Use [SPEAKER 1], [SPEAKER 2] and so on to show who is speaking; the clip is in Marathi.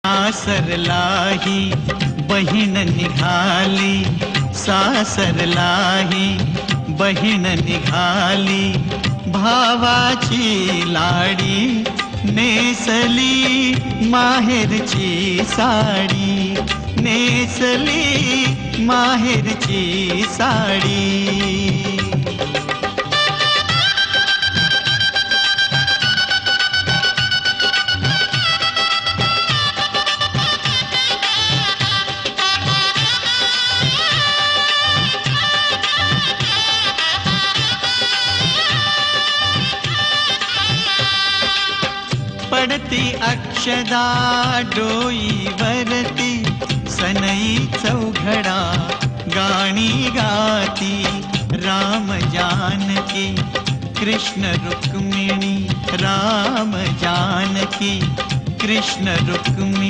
[SPEAKER 1] सासरलाही बहीण निघाली, सासरलाही बहीण निघाली, भावाची लाडी नेसली माहेरची साडी, नेसली माहेरची साडी. पडती अक्षदा डोईवरती, सनई चौघडा गाणी गाती, राम जानकी कृष्ण रुक्मिणी, राम जानकी कृष्ण रुक्मिणी.